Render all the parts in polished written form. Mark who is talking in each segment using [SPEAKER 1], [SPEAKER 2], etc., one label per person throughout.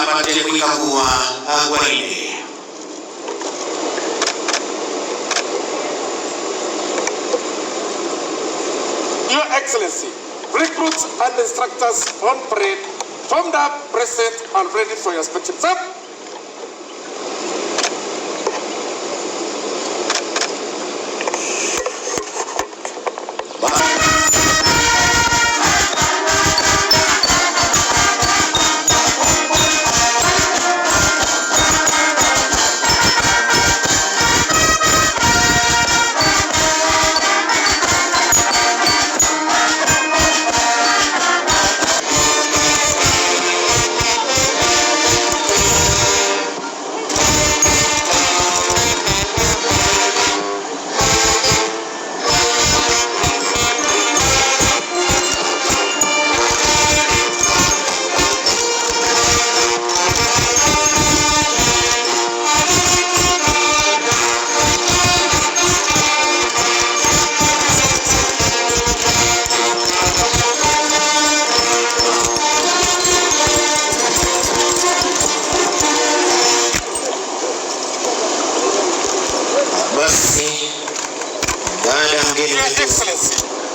[SPEAKER 1] apate kuikagua gwaride.
[SPEAKER 2] Your Excellency, recruits and instructors on parade, formed up, present, and ready for your inspection. Sir.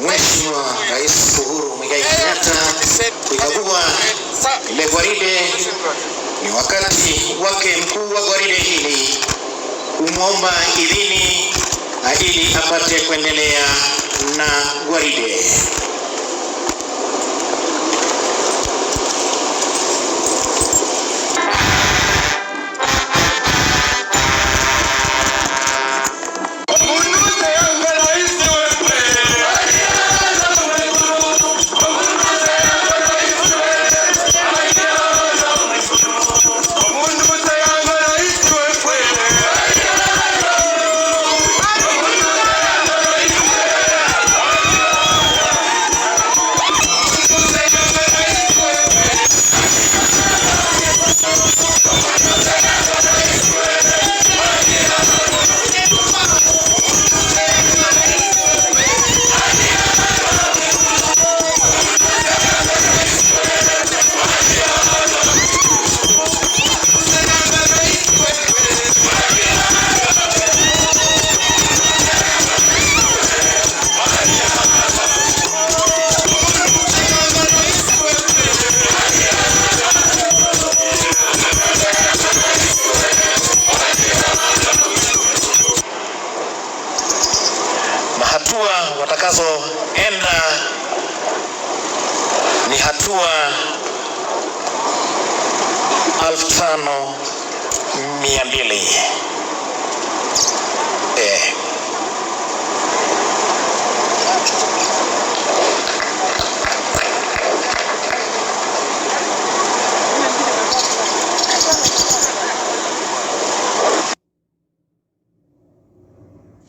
[SPEAKER 1] Mheshimiwa Rais Uhuru Muigai Kenyatta kuikagua ile gwaride, ni wakati wake mkuu wa gwaride hili kumwomba idhini ili apate kuendelea na gwaride. Hatua watakazoenda ni hatua 5200.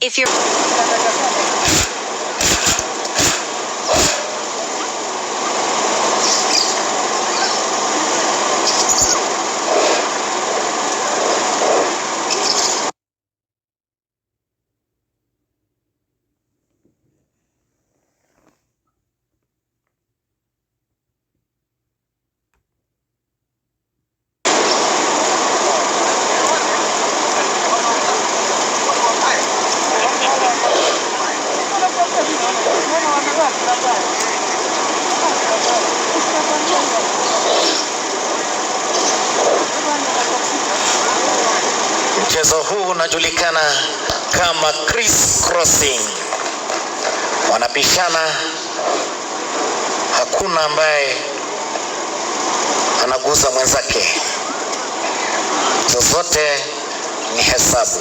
[SPEAKER 3] If you're
[SPEAKER 1] mchezo huu unajulikana kama criss crossing. Wanapishana, hakuna ambaye anaguza mwenzake, zozote ni hesabu.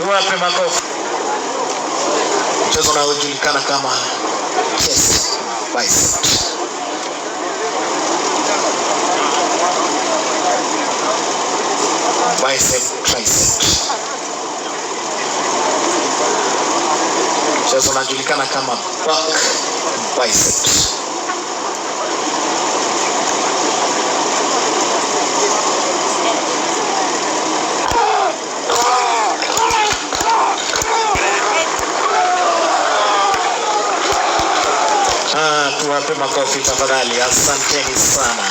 [SPEAKER 1] Tuwape makofi. Mchezo unaojulikana kama chest bicep. Bicep tricep. Mchezo unaojulikana kama back biceps. Tuwape makofi tafadhali. Asanteni sana.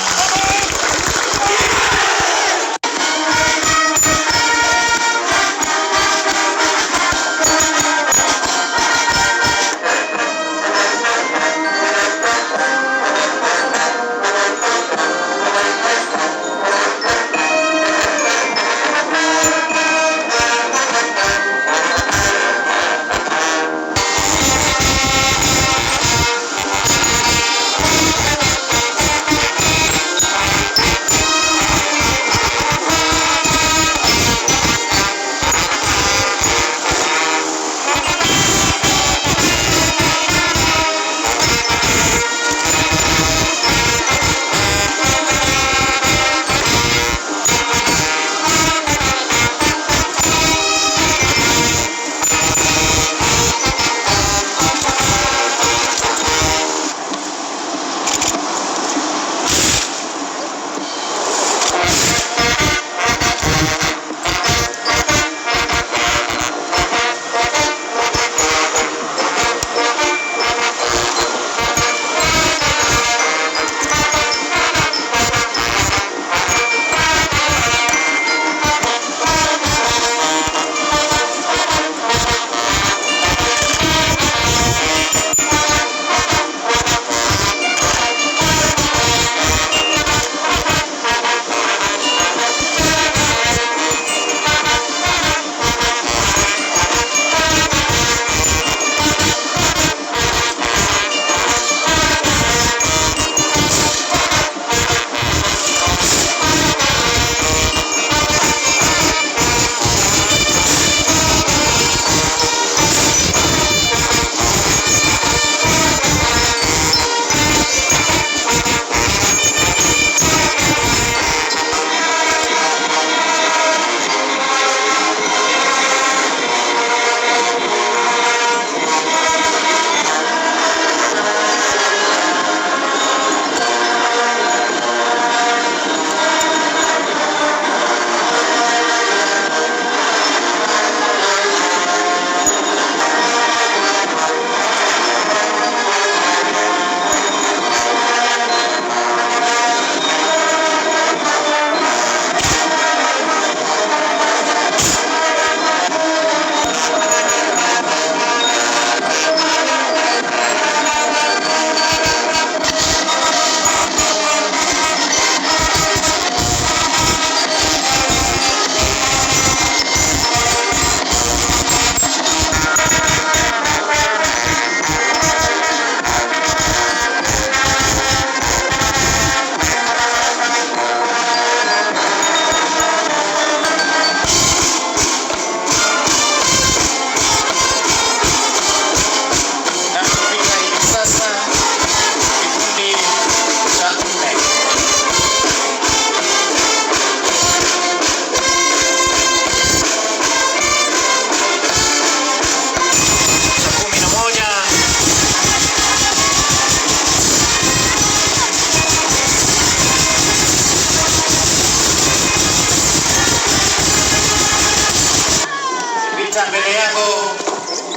[SPEAKER 1] Mbele yako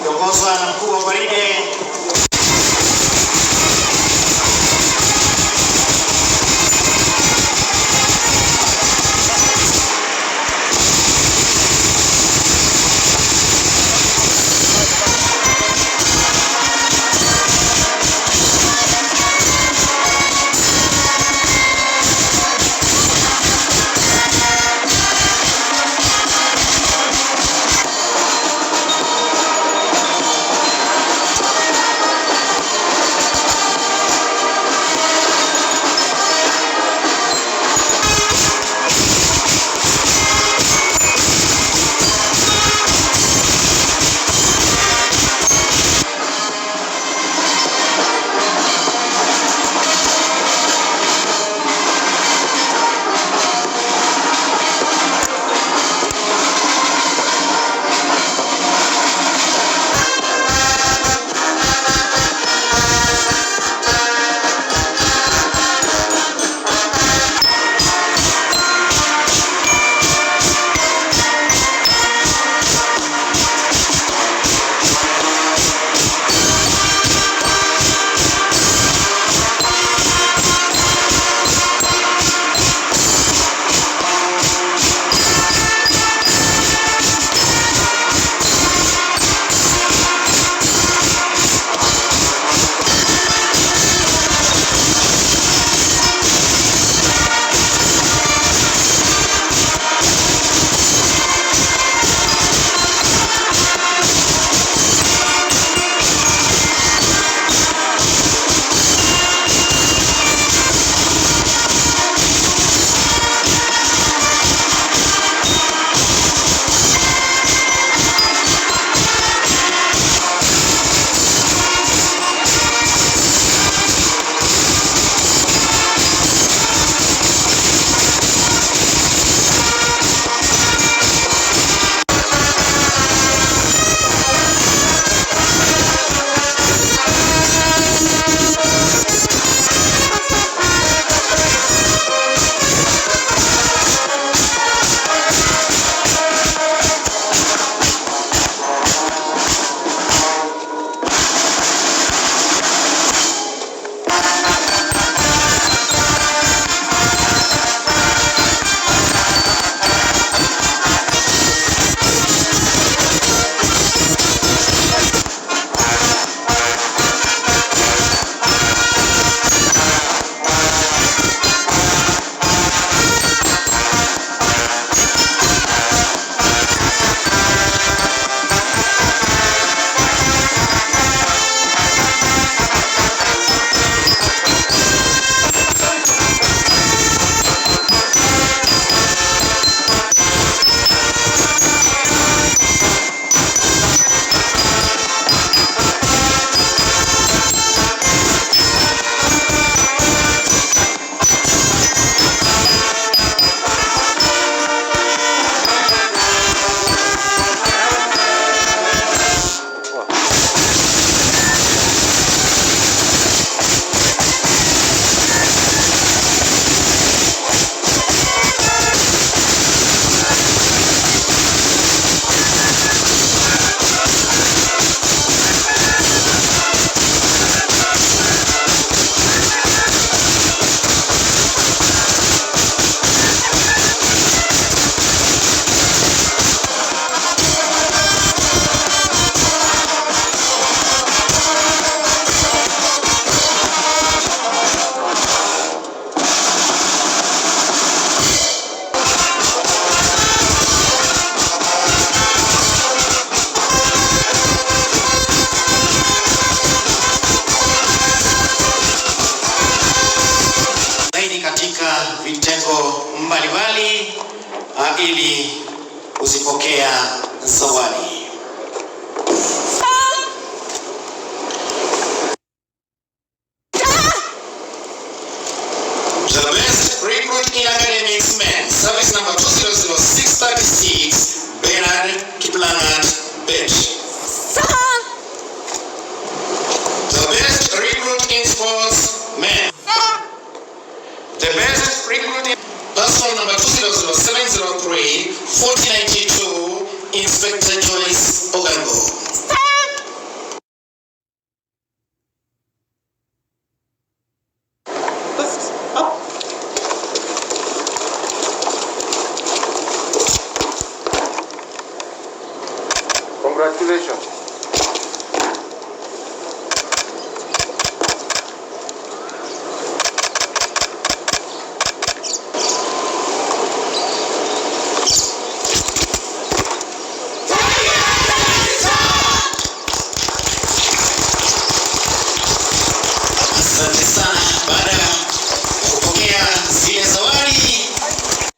[SPEAKER 1] kiongozwa na mkuu wa gwaride ili kuzipokea zawadi. The best recruit in academics men, service number 200636, Bernard Kiplangat Bench. The best recruit in sports men. The best recruit in person number 200703, 4092, Inspector Joyce Ogango.
[SPEAKER 2] Congratulations.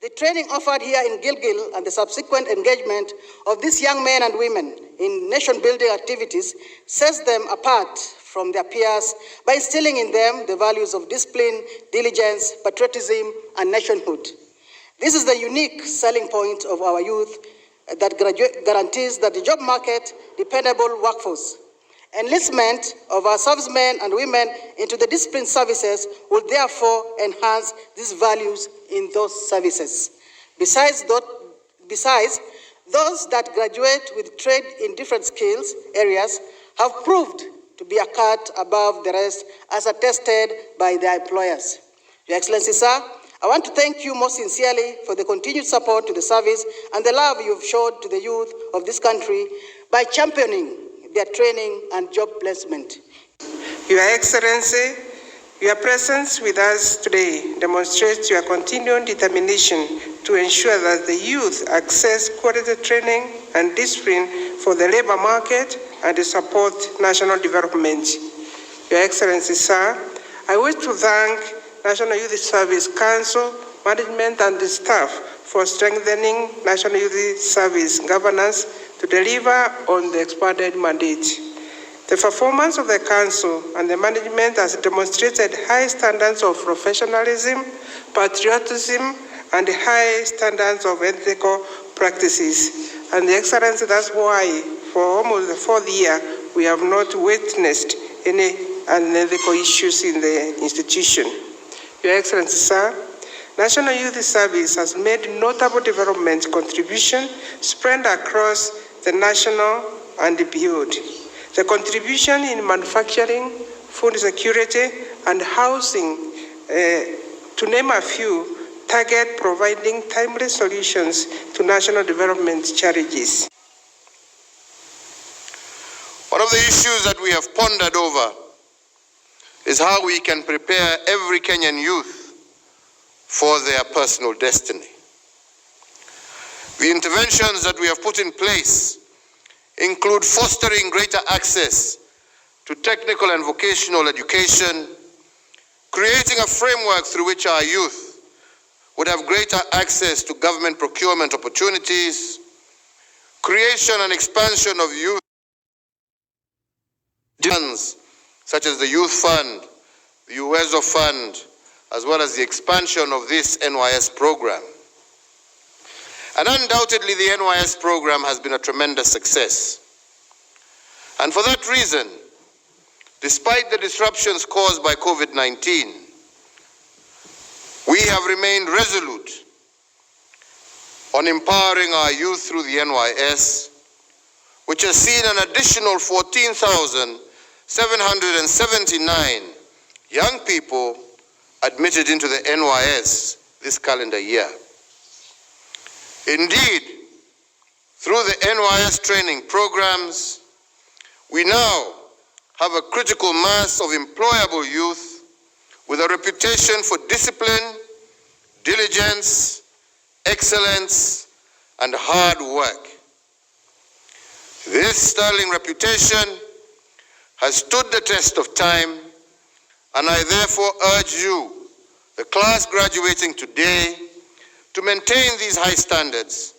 [SPEAKER 4] The training offered here in Gilgil and the subsequent engagement of these young men and women in nation-building activities sets them apart from their peers by instilling in them the values of discipline, diligence, patriotism, and nationhood. This is the unique selling point of our youth that guarantees that the job market, dependable workforce. Enlistment of our servicemen and women into the disciplined services will therefore enhance these values in those services. Besides, those that graduate with trade in different skills areas have proved to be a cut above the rest as attested by their employers. Your Excellency, sir, I want to thank you most sincerely for the continued support to the service and the love you've showed to the youth of this country by championing their training and job placement.
[SPEAKER 5] Your Excellency, your presence with us today demonstrates your continued determination to ensure that the youth access quality training and discipline for the labor market and to support national development. Your Excellency, sir, I wish to thank National Youth Service Council, management and the staff for strengthening National Youth Service governance to deliver on the expanded mandate. The performance of the Council and the management has demonstrated high standards of professionalism, patriotism, and high standards of ethical practices. And the Excellency, that's why for almost the fourth year, we have not witnessed any unethical issues in the institution. Your Excellency, sir, National Youth Service has made notable development contribution spread across the national and beyond. The contribution in manufacturing, food security, and housing, to name a few, target providing timely solutions to national development challenges.
[SPEAKER 6] One of the issues that we have pondered over is how we can prepare every Kenyan youth for their personal destiny. The interventions that we have put in place include fostering greater access to technical and vocational education, creating a framework through which our youth would have greater access to government procurement opportunities, creation and expansion of youth funds such as the Youth Fund, the UWEZO Fund, as well as the expansion of this NYS program. And undoubtedly, the NYS program has been a tremendous success. And for that reason, despite the disruptions caused by COVID-19, we have remained resolute on empowering our youth through the NYS, which has seen an additional 14,779 young people admitted into the NYS this calendar year. Indeed, through the NYS training programs, we now have a critical mass of employable youth with a reputation for discipline, diligence, excellence, and hard work. This sterling reputation has stood the test of time, and I therefore urge you, the class graduating today, to maintain these high standards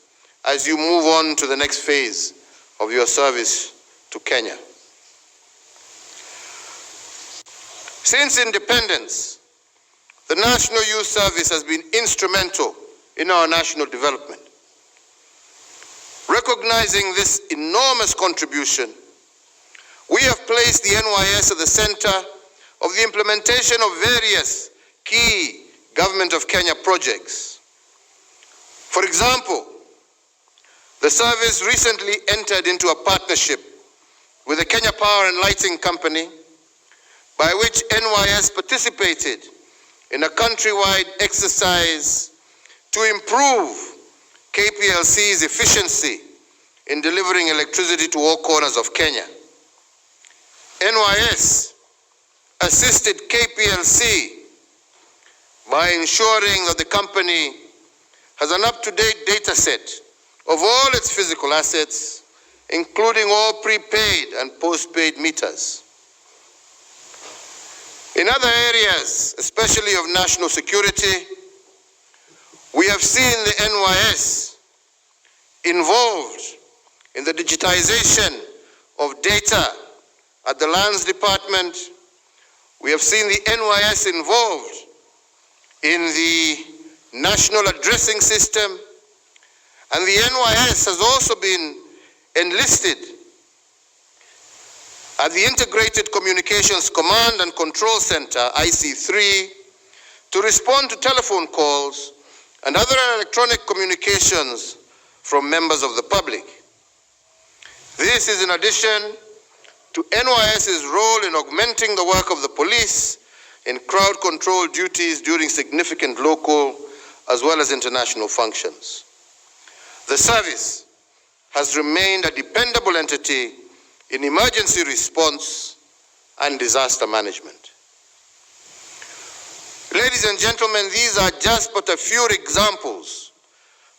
[SPEAKER 6] as you move on to the next phase of your service to Kenya. Since independence, the National Youth Service has been instrumental in our national development. Recognizing this enormous contribution, we have placed the NYS at the center of the implementation of various key Government of Kenya projects. For example, the service recently entered into a partnership with the Kenya Power and Lighting Company, by which NYS participated in a countrywide exercise to improve KPLC's efficiency in delivering electricity to all corners of Kenya. NYS assisted KPLC by ensuring that the company has an up-to-date data set of all its physical assets, including all prepaid and postpaid meters. In other areas, especially of national security, we have seen the NYS involved in the digitization of data at the Lands Department. We have seen the NYS involved in the National Addressing System, and the NYS has also been enlisted at the Integrated Communications Command and Control Center, IC3, to respond to telephone calls and other electronic communications from members of the public. This is in addition to NYS's role in augmenting the work of the police in crowd control duties during significant local as well as international functions. The service has remained a dependable entity in emergency response and disaster management. Ladies and gentlemen, these are just but a few examples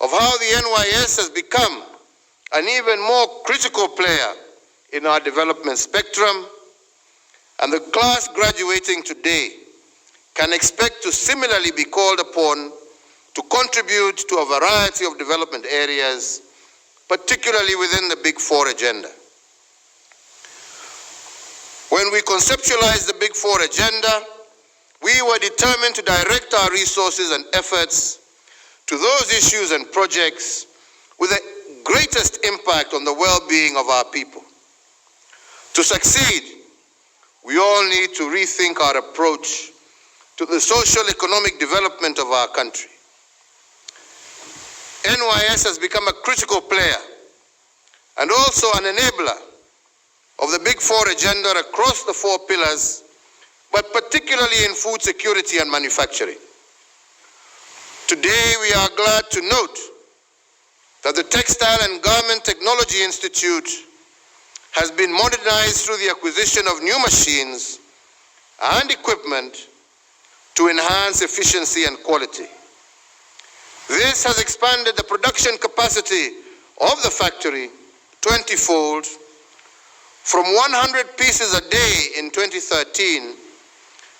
[SPEAKER 6] of how the NYS has become an even more critical player in our development spectrum, and the class graduating today can expect to similarly be called upon to contribute to a variety of development areas, particularly within the Big Four agenda. When we conceptualized the Big Four agenda, we were determined to direct our resources and efforts to those issues and projects with the greatest impact on the well-being of our people. To succeed, we all need to rethink our approach to the social economic development of our country. NYS has become a critical player and also an enabler of the Big Four agenda across the four pillars, but particularly in food security and manufacturing. Today, we are glad to note that the Textile and Garment Technology Institute has been modernized through the acquisition of new machines and equipment to enhance efficiency and quality. This has expanded the production capacity of the factory 20-fold, from 100 pieces a day in 2013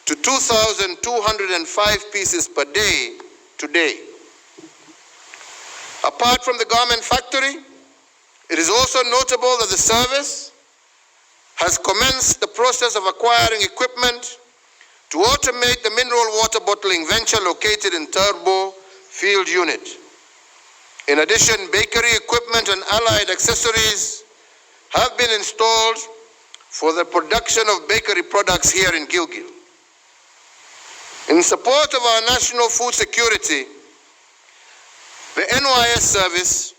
[SPEAKER 6] to 2,205 pieces per day today. Apart from the garment factory, it is also notable that the service has commenced the process of acquiring equipment to automate the mineral water bottling venture located in Turbo Field Unit. In addition, bakery equipment and allied accessories have been installed for the production of bakery products here in Gilgil. In support of our national food security, the NYS service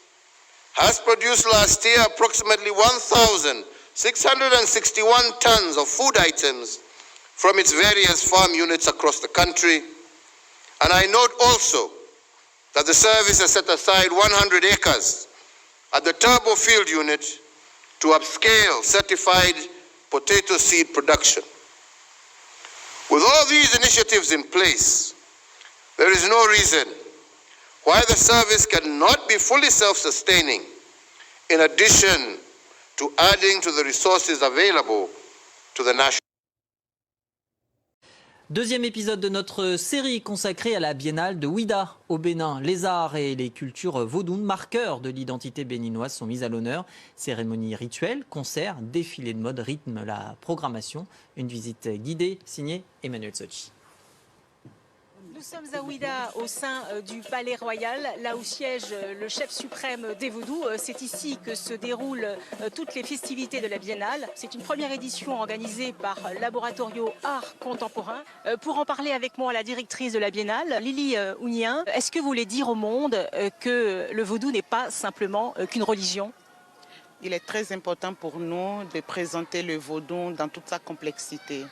[SPEAKER 6] has produced last year approximately 1,661 tons of food items from its various farm units across the country. And I note also that the service has set aside 100 acres at the Turbo Field Unit to upscale certified potato seed production. With all these initiatives in place, there is no reason why the service cannot be fully self-sustaining, in addition to adding to the resources available to the national.
[SPEAKER 7] Deuxième épisode de notre série consacrée à la biennale de Ouidah au Bénin. Les arts et les cultures vaudounes, marqueurs de l'identité béninoise, sont mis à l'honneur. Cérémonies rituelles, concerts, défilés de mode rythment la programmation. Une visite guidée signée Emmanuel Sochi.
[SPEAKER 8] Nous sommes à Ouidah, au sein du Palais Royal, là où siège le chef suprême des Vaudous. C'est ici que se déroulent toutes les festivités de la Biennale. C'est une première édition organisée par Laboratorio Art Contemporain. Pour en parler avec moi, la directrice de la Biennale, Lily Ounien, est-ce que vous voulez dire au monde que le Vaudou n'est pas simplement qu'une religion ?
[SPEAKER 9] Il est très important pour nous de présenter le Vaudou dans toute sa complexité.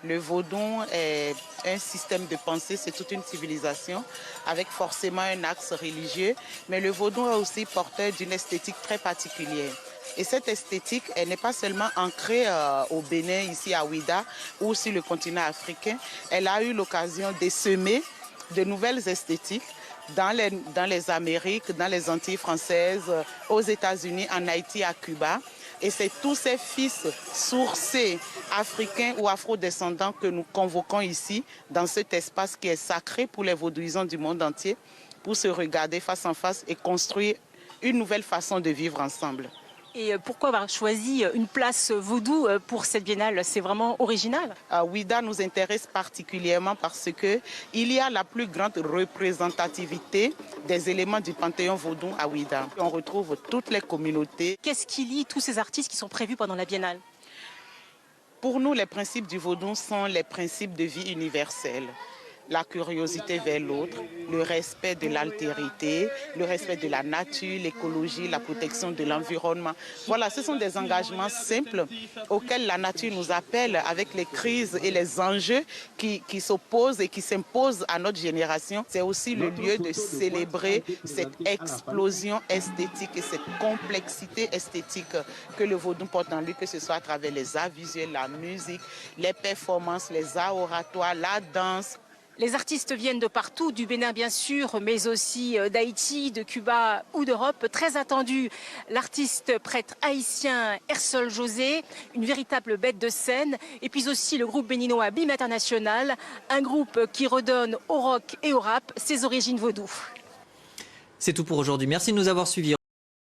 [SPEAKER 9] Le Vaudou est un système de pensée, c'est toute une civilisation avec forcément un axe religieux, mais le Vaudou est aussi porteur d'une esthétique très particulière. Et cette esthétique, elle n'est pas seulement ancrée au Bénin, ici à Ouidah, ou sur le continent africain. Elle a eu l'occasion d'essaimer de nouvelles esthétiques dans les Amériques, dans les Antilles françaises, aux États-Unis, en Haïti, à Cuba. Et c'est tous ces fils sourcés africains ou afro-descendants que nous convoquons ici, dans cet espace qui est sacré pour les vaudouisants du monde entier, pour se regarder face en face et construire une nouvelle façon de vivre ensemble.
[SPEAKER 8] Et pourquoi avoir choisi une place vaudou pour cette biennale? C'est vraiment original.
[SPEAKER 9] Ouidah nous intéresse particulièrement parce qu'il y a la plus grande représentativité des éléments du panthéon vaudou à Ouidah. On retrouve toutes les communautés.
[SPEAKER 8] Qu'est-ce qui lie tous ces artistes qui sont prévus pendant la biennale?
[SPEAKER 9] Pour nous, les principes du vaudou sont les principes de vie universels. La curiosité vers l'autre, le respect de l'altérité, le respect de la nature, l'écologie, la protection de l'environnement. Voilà, ce sont des engagements simples auxquels la nature nous appelle avec les crises et les enjeux qui s'opposent et qui s'imposent à notre génération. C'est aussi le lieu de célébrer cette explosion esthétique et cette complexité esthétique que le vaudou porte en lui, que ce soit à travers les arts visuels, la musique, les performances, les arts oratoires, la danse.
[SPEAKER 8] Les artistes viennent de partout, du Bénin bien sûr, mais aussi d'Haïti, de Cuba ou d'Europe. Très attendu, l'artiste prêtre haïtien Ersol José, une véritable bête de scène. Et puis aussi le groupe béninois Militaire, nationale, un groupe qui redonne au rock et au rap ses origines vaudou.
[SPEAKER 7] C'est tout pour aujourd'hui. Merci de nous avoir suivis.